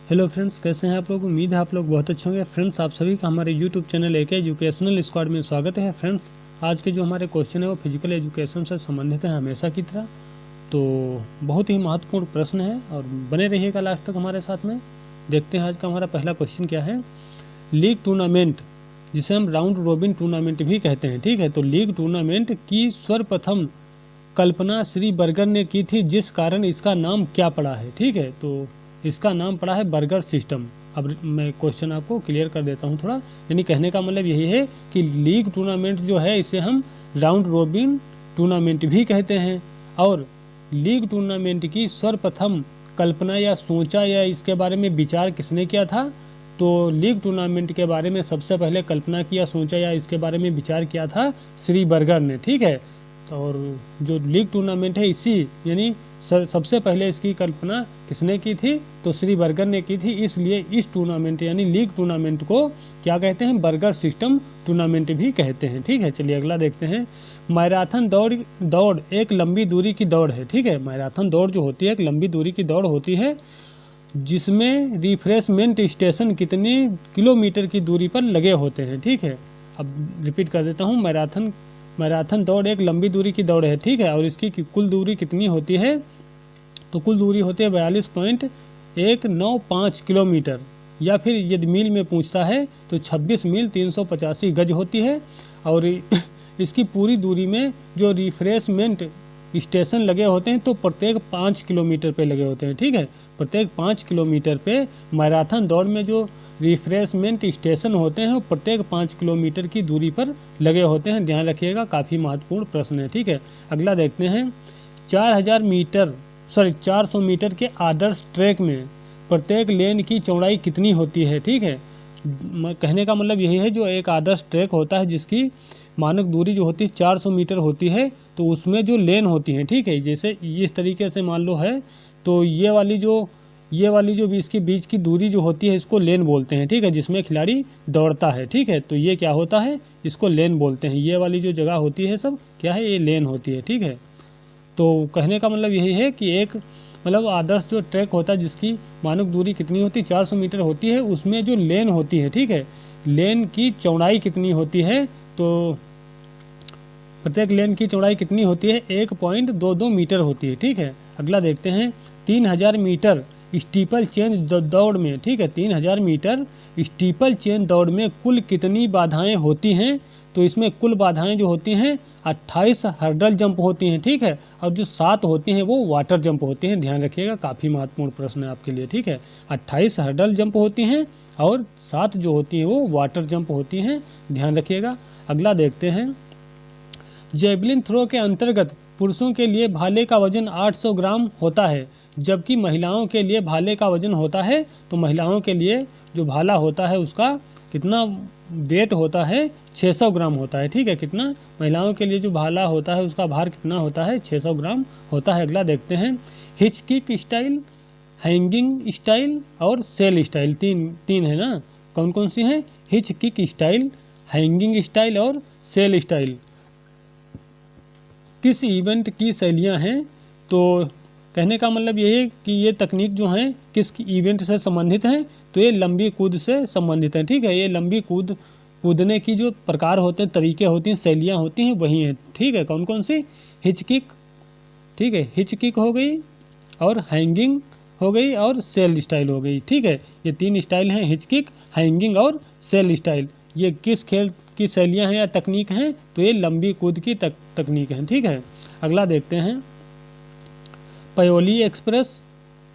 Hello friends, कैसे हैं आप लोग। उम्मीद है आप लोग बहुत अच्छे होंगे। फ्रेंड्स, आप सभी का हमारे यूट्यूब चैनल एक एजुकेशनल स्क्वाड में स्वागत है। फ्रेंड्स, आज के जो हमारे क्वेश्चन है वो फिजिकल एजुकेशन से संबंधित है हमेशा की तरह। तो बहुत ही महत्वपूर्ण प्रश्न है और बने रहिएगा लास्ट तक हमारे साथ में। देखते हैं आज का हमारा पहला क्वेश्चन क्या है। लीग टूर्नामेंट, जिसे हम राउंड रोबिन टूर्नामेंट भी कहते हैं, ठीक है। तो लीग टूर्नामेंट की सर्वप्रथम कल्पना श्री बर्गर ने की थी, जिस कारण इसका नाम क्या पड़ा है, ठीक है। तो इसका नाम पड़ा है बर्गर सिस्टम। अब मैं क्वेश्चन आपको क्लियर कर देता हूँ थोड़ा। यानी कहने का मतलब यही है कि लीग टूर्नामेंट जो है इसे हम राउंड रोबिन टूर्नामेंट भी कहते हैं। और लीग टूर्नामेंट की सर्वप्रथम कल्पना या सोचा या इसके बारे में विचार किसने किया था। तो लीग टूर्नामेंट के बारे में सबसे पहले कल्पना किया, सोचा या इसके बारे में विचार किया था श्री बर्गर ने, ठीक है। और जो लीग टूर्नामेंट है इसी यानी सबसे पहले इसकी कल्पना किसने की थी, तो श्री बर्गर ने की थी। इसलिए इस टूर्नामेंट यानी लीग टूर्नामेंट को क्या कहते हैं, बर्गर सिस्टम टूर्नामेंट भी कहते हैं, ठीक है। चलिए अगला देखते हैं। मैराथन दौड़ एक लंबी दूरी की दौड़ है, ठीक है। मैराथन दौड़ जो होती है एक लंबी दूरी की दौड़ होती है, जिसमें रिफ्रेशमेंट स्टेशन कितने किलोमीटर की दूरी पर लगे होते हैं, ठीक है। अब रिपीट कर देता हूँ। मैराथन दौड़ एक लंबी दूरी की दौड़ है, ठीक है। और इसकी कुल दूरी कितनी होती है, तो कुल दूरी होती है 42.195 किलोमीटर, या फिर यदि मील में पूछता है तो 26 मील 385 गज होती है। और इसकी पूरी दूरी में जो रिफ्रेशमेंट स्टेशन लगे होते हैं तो प्रत्येक 5 किलोमीटर पे लगे होते हैं, ठीक है। प्रत्येक 5 किलोमीटर पे मैराथन दौड़ में जो रिफ्रेशमेंट स्टेशन होते हैं वो प्रत्येक 5 किलोमीटर की दूरी पर लगे होते हैं। ध्यान रखिएगा, काफ़ी महत्वपूर्ण प्रश्न है, ठीक है। अगला देखते हैं। 400 मीटर के आदर्श ट्रैक में प्रत्येक लेन की चौड़ाई कितनी होती है, ठीक है। कहने का मतलब यही है, जो एक आदर्श ट्रैक होता है जिसकी मानक दूरी जो होती है 400 मीटर होती है, तो उसमें जो लेन होती हैं, ठीक है, जैसे इस तरीके से मान लो है, तो ये वाली जो इसके बीच की दूरी जो होती है इसको लेन बोलते हैं, ठीक है, जिसमें खिलाड़ी दौड़ता है, ठीक है। तो ये क्या होता है, इसको लेन बोलते हैं। ये वाली जो जगह होती है सब क्या है, ये लेन होती है, ठीक है। तो कहने का मतलब यही है कि एक मतलब आदर्श जो ट्रैक होता है जिसकी मानक दूरी कितनी होती है 400 मीटर होती है, उसमें जो लेन होती है, ठीक है, लेन की चौड़ाई कितनी होती है, तो प्रत्येक लेन की चौड़ाई कितनी होती है, 1.22 मीटर होती है, ठीक है। अगला देखते हैं। 3000 मीटर स्टीपल चेन दौड़ में, ठीक है, 3000 मीटर स्टीपल चेन दौड़ में कुल कितनी बाधाएं होती हैं, तो इसमें कुल बाधाएं जो होती हैं 28 हर्डल जंप होती हैं, ठीक है। और जो 7 होती हैं वो वाटर जंप होती हैं। ध्यान रखिएगा, काफ़ी महत्वपूर्ण प्रश्न है आपके लिए, ठीक है। 28 हर्डल जंप होती हैं और 7 जो होती हैं वो वाटर जंप होती हैं। ध्यान रखिएगा। अगला देखते हैं। जेवलिन थ्रो के अंतर्गत पुरुषों के लिए भाले का वजन 800 ग्राम होता है, जबकि महिलाओं के लिए भाले का वजन होता है, तो महिलाओं के लिए जो भाला होता है उसका कितना वेट होता है, 600 ग्राम होता है, ठीक है। कितना, महिलाओं के लिए जो भाला होता है उसका भार कितना होता है, 600 ग्राम होता है। अगला देखते हैं। Hitch kick style, hanging style और सेल स्टाइल, तीन है ना, कौन कौन सी हैं, hitch kick style, hanging style और सेल स्टाइल किस इवेंट की शैलियाँ हैं। तो कहने का मतलब ये है कि ये तकनीक जो हैं किस इवेंट से संबंधित हैं, तो ये लंबी कूद से संबंधित हैं, ठीक है। ये लंबी कूदने की जो प्रकार होते हैं, तरीके होती हैं, शैलियाँ होती हैं, वही हैं, ठीक है। कौन कौन सी, हिच किक, ठीक है, हिच किक हो गई और हैंगिंग हो गई और सेल स्टाइल हो गई, ठीक है। ये 3 स्टाइल हैं, हिच किक, हैंगिंग और सेल स्टाइल। ये किस खेल की शैलियाँ हैं या तकनीक हैं, तो ये लंबी कूद की तकनीक हैं, ठीक है। अगला देखते हैं। पयोली एक्सप्रेस,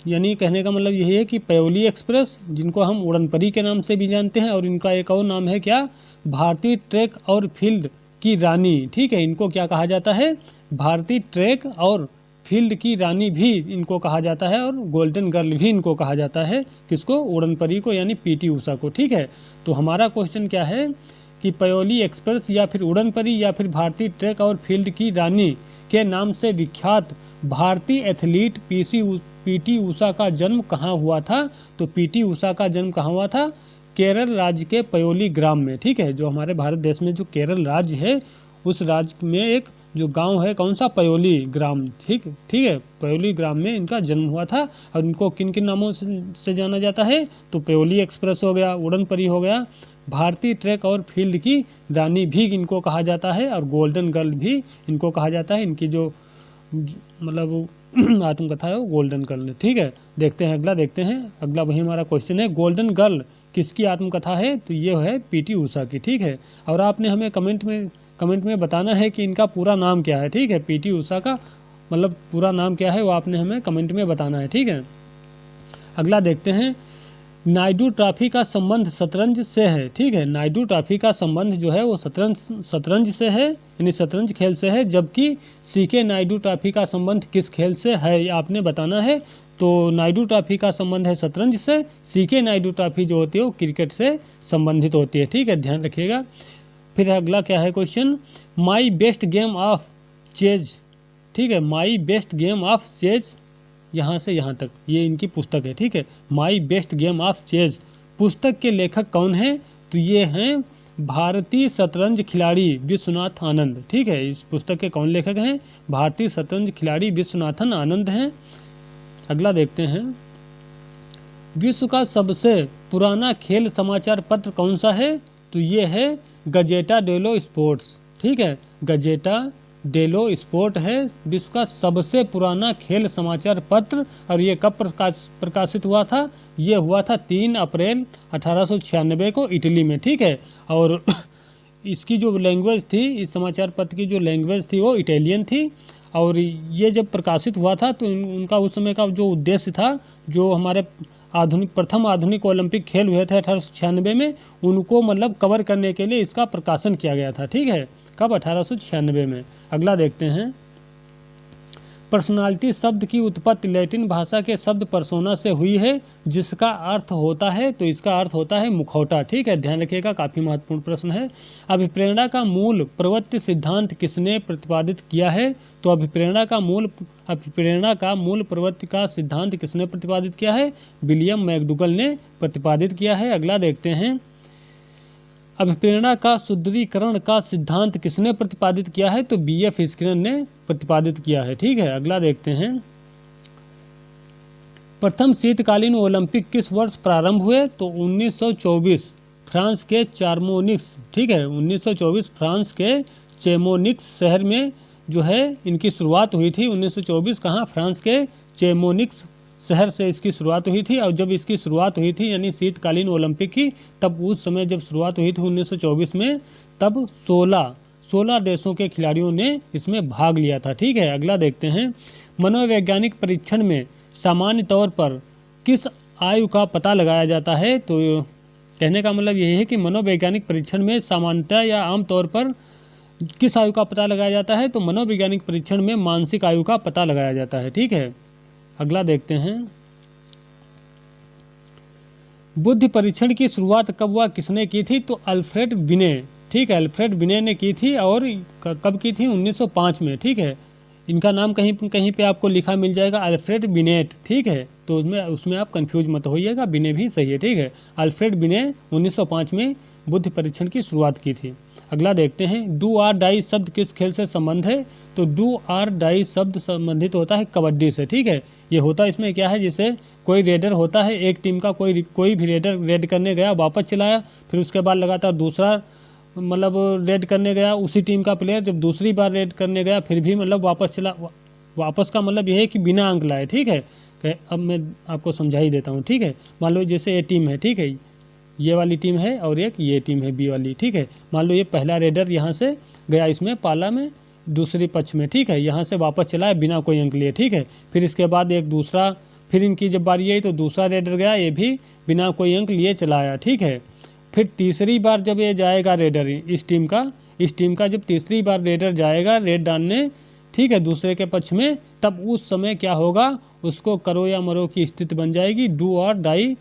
यानी कहने का मतलब यही है कि पयोली एक्सप्रेस, जिनको हम उड़न परी के नाम से भी जानते हैं, और इनका एक और नाम है क्या, भारतीय ट्रैक और फील्ड की रानी, ठीक है। इनको क्या कहा जाता है, भारतीय ट्रैक और फील्ड की रानी भी इनको कहा जाता है, और गोल्डन गर्ल भी इनको कहा जाता है। किसको, उड़न परी को, यानी पीटी उषा को, ठीक है। तो हमारा क्वेश्चन क्या है कि पयोली एक्सप्रेस या फिर उड़न परी या फिर भारतीय ट्रैक और फील्ड की रानी के नाम से विख्यात भारतीय एथलीट पीटी उषा का जन्म कहाँ हुआ था, तो पीटी उषा का जन्म कहाँ हुआ था, केरल राज्य के पयोली ग्राम में, ठीक है। जो हमारे भारत देश में जो केरल राज्य है उस राज्य में एक जो गांव है कौन सा, पयोली ग्राम, ठीक ठीक है, पयोली ग्राम में इनका जन्म हुआ था। और इनको किन किन नामों से जाना जाता है, तो पयोली एक्सप्रेस हो गया, उड़न परी हो गया, भारतीय ट्रैक और फील्ड की रानी भी इनको कहा जाता है, और गोल्डन गर्ल भी इनको कहा जाता है। इनकी जो मतलब आत्मकथा है वो गोल्डन गर्ल है, ठीक है। देखते हैं अगला, देखते हैं अगला, वही हमारा क्वेश्चन है, गोल्डन गर्ल किसकी आत्मकथा है, तो ये है पीटी उषा की, ठीक है। और आपने हमें कमेंट में बताना है कि इनका पूरा नाम क्या है, ठीक है। पीटी उषा का मतलब पूरा नाम क्या है वो आपने हमें कमेंट में बताना है, ठीक है। अगला देखते हैं, नायडू ट्रॉफी का संबंध शतरंज से है, ठीक है। नायडू ट्रॉफी का संबंध जो है वो शतरंज से है, यानी शतरंज खेल से है, जबकि सीके नायडू ट्रॉफी का संबंध किस खेल से है, ये आपने बताना है। तो नायडू ट्रॉफी का संबंध है शतरंज से, सीके नायडू ट्रॉफी जो होती है वो क्रिकेट से संबंधित होती है, ठीक है, ध्यान रखिएगा। फिर अगला क्या है question, my best game of chase, ठीक है, my best game of chase, यहाँ से यहाँ तक ये इनकी पुस्तक है, ठीक है। My best game of chase पुस्तक के लेखक कौन हैं, तो ये हैं भारतीय शतरंज खिलाड़ी विश्वनाथ आनंद, ठीक है। इस पुस्तक के कौन लेखक हैं, भारतीय शतरंज खिलाड़ी विश्वनाथन आनंद हैं। अगला देखते हैं, विश्व का सबसे पुराना खेल समाचार पत्र कौन सा है, तो ये है गजेटा डेलो स्पोर्ट्स, ठीक है। गजेटा डेलो स्पोर्ट है विश्व का सबसे पुराना खेल समाचार पत्र। और ये कब प्रकाशित हुआ था, ये हुआ था 3 अप्रैल 1896 को इटली में, ठीक है। और इसकी जो लैंग्वेज थी, इस समाचार पत्र की जो लैंग्वेज थी वो इटालियन थी। और ये जब प्रकाशित हुआ था तो उनका उस समय का जो उद्देश्य था, जो हमारे प्रथम आधुनिक ओलंपिक खेल हुए थे 1896 में, उनको मतलब कवर करने के लिए इसका प्रकाशन किया गया था, ठीक है। कब, 1896 में। अगला देखते हैं, पर्सनालिटी शब्द की उत्पत्ति लैटिन भाषा के शब्द पर्सोना से हुई है, जिसका अर्थ होता है, तो इसका अर्थ होता है मुखौटा, ठीक है, ध्यान रखिएगा, काफी महत्वपूर्ण प्रश्न है। अभिप्रेरणा का मूल प्रवृत्ति सिद्धांत किसने प्रतिपादित किया है, तो अभिप्रेरणा का मूल प्रवृत्ति का सिद्धांत किसने प्रतिपादित किया है, विलियम मैकडूगल ने प्रतिपादित किया है। अगला देखते हैं, अभिप्रेरणा का सुदृढ़ीकरण का सिद्धांत किसने प्रतिपादित किया है, तो बीएफ स्किनर ने प्रतिपादित किया है, ठीक है। अगला देखते हैं, प्रथम शीतकालीन ओलंपिक किस वर्ष प्रारंभ हुए, तो 1924 फ्रांस के चारमोनिक्स, ठीक है, 1924 फ्रांस के चेमोनिक्स शहर में जो है इनकी शुरुआत हुई थी। 1924 कहाँ, फ्रांस के चेमोनिक्स शहर से इसकी शुरुआत हुई थी। और जब इसकी शुरुआत हुई थी यानी शीतकालीन ओलंपिक की, तब उस समय जब शुरुआत हुई थी 1924 में, तब 16 देशों के खिलाड़ियों ने इसमें भाग लिया था, ठीक है। अगला देखते हैं, मनोवैज्ञानिक परीक्षण में सामान्य तौर पर किस आयु का पता लगाया जाता है, तो कहने का मतलब यही है कि मनोवैज्ञानिक परीक्षण में सामान्यतः या आमतौर पर किस आयु का पता लगाया जाता है, तो मनोवैज्ञानिक परीक्षण में मानसिक आयु का पता लगाया जाता है, ठीक है। अगला देखते हैं, बुद्धि परीक्षण की शुरुआत कब हुआ, किसने की थी, तो अल्फ्रेड बिने, ठीक है, अल्फ्रेड बिने ने की थी। और कब की थी, 1905 में, ठीक है। इनका नाम कहीं पे आपको लिखा मिल जाएगा अल्फ्रेड बिनेट, ठीक है, तो उसमें आप कंफ्यूज मत होइएगा, बिने भी सही है, ठीक है। अल्फ्रेड बिने 1905 में बुद्धि परीक्षण की शुरुआत की थी। अगला देखते हैं, डू आर डाई शब्द किस खेल से संबंध है, तो डू आर डाई शब्द संबंधित होता है कबड्डी से, ठीक है। ये होता इसमें क्या है, जैसे कोई रेडर होता है, एक टीम का कोई भी रेडर रेड करने गया, वापस चलाया, फिर उसके बाद लगातार दूसरा मतलब रेड करने गया, उसी टीम का प्लेयर जब दूसरी बार रेड करने गया फिर भी मतलब वापस का मतलब यह है कि बिना अंक लाए, ठीक है। अब मैं आपको समझा ही देता हूँ, ठीक है। मान लो जैसे ये टीम है, ठीक है, ये वाली टीम है और एक ये टीम है बी वाली, ठीक है। मान लो ये पहला रेडर यहाँ से गया इसमें पाला में दूसरी पक्ष में, ठीक है, यहाँ से वापस चलाया बिना कोई अंक लिए, ठीक है। फिर इसके बाद एक दूसरा, फिर इनकी जब बारी आई तो दूसरा रेडर गया, ये भी बिना कोई अंक लिए चलाया, ठीक है। फिर तीसरी बार जब ये जाएगा रेडर इस टीम का जब तीसरी बार रेडर जाएगा रेड डालने, ठीक है, दूसरे के पक्ष में, तब उस समय क्या होगा, उसको करो या मरो की स्थिति बन जाएगी, डू और डाई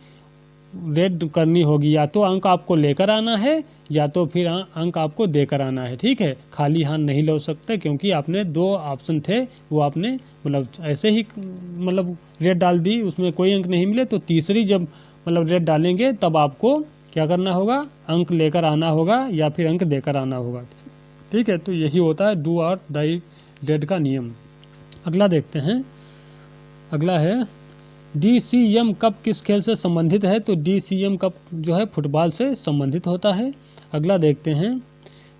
रेड करनी होगी। या तो अंक आपको लेकर आना है या तो फिर अंक आपको देकर आना है, ठीक है। खाली हाथ नहीं ले सकते, क्योंकि आपने 2 ऑप्शन थे, वो आपने मतलब ऐसे ही मतलब रेड डाल दी, उसमें कोई अंक नहीं मिले, तो तीसरी जब मतलब रेड डालेंगे तब आपको क्या करना होगा, अंक लेकर आना होगा या फिर अंक देकर आना होगा, ठीक है, तो यही होता है डू और डाई डेड का नियम। अगला देखते हैं, अगला है DCM कप किस खेल से संबंधित है? तो DCM कप जो है फुटबॉल से संबंधित होता है। अगला देखते हैं,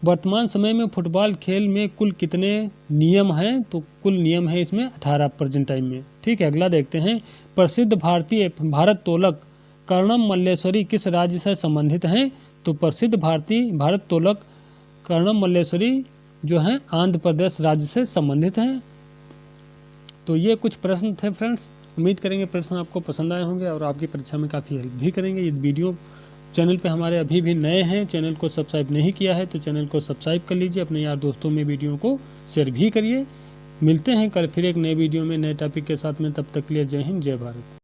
वर्तमान समय में फुटबॉल खेल में कुल कितने नियम हैं? तो कुल नियम है इसमें 18 प्रेजेंट टाइम में। ठीक है, अगला देखते हैं, प्रसिद्ध भारतीय भारोत्तोलक कर्णम मल्लेश्वरी किस राज्य से संबंधित हैं? तो प्रसिद्ध भारतीय भारोत्तोलक कर्णम मल्लेश्वरी जो हैं आंध्र प्रदेश राज्य से संबंधित हैं। तो ये कुछ प्रश्न थे फ्रेंड्स, उम्मीद करेंगे प्रश्न आपको पसंद आए होंगे और आपकी परीक्षा में काफ़ी हेल्प भी करेंगे। ये वीडियो चैनल पे हमारे अभी भी नए हैं, चैनल को सब्सक्राइब नहीं किया है तो चैनल को सब्सक्राइब कर लीजिए, अपने यार दोस्तों में वीडियो को शेयर भी करिए। मिलते हैं कल फिर एक नए वीडियो में नए टॉपिक के साथ में, तब तक के लिए जय हिंद जय भारत।